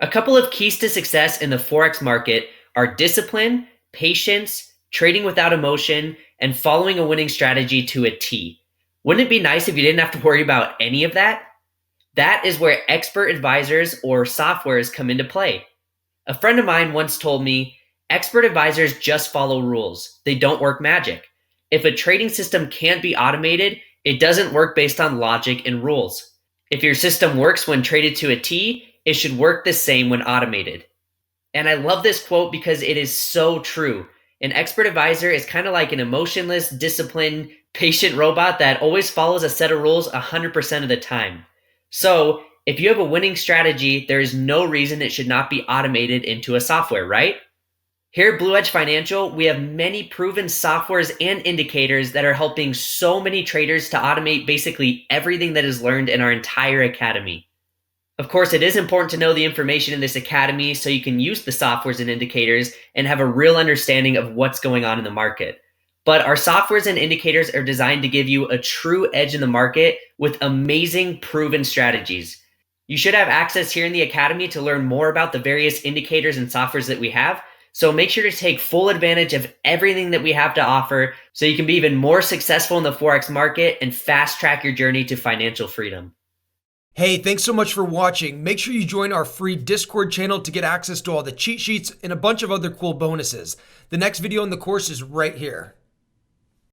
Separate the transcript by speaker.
Speaker 1: A couple of keys to success in the Forex market are discipline, patience, trading without emotion, and following a winning strategy to a T. Wouldn't it be nice if you didn't have to worry about any of that? That is where expert advisors or softwares come into play. A friend of mine once told me, expert advisors just follow rules. They don't work magic. If a trading system can't be automated, it doesn't work based on logic and rules. If your system works when traded to a T, it should work the same when automated. And I love this quote because it is so true. An expert advisor is kind of like an emotionless, disciplined, patient robot that always follows a set of rules 100% of the time. So, if you have a winning strategy, there is no reason it should not be automated into a software, right? Here at Blue Edge Financial, we have many proven softwares and indicators that are helping so many traders to automate basically everything that is learned in our entire academy. Of course, it is important to know the information in this academy so you can use the softwares and indicators and have a real understanding of what's going on in the market. But our softwares and indicators are designed to give you a true edge in the market with amazing proven strategies. You should have access here in the academy to learn more about the various indicators and softwares that we have. So make sure to take full advantage of everything that we have to offer so you can be even more successful in the Forex market and fast track your journey to financial freedom.
Speaker 2: Hey, thanks so much for watching. Make sure you join our free Discord channel to get access to all the cheat sheets and a bunch of other cool bonuses. The next video in the course is right here.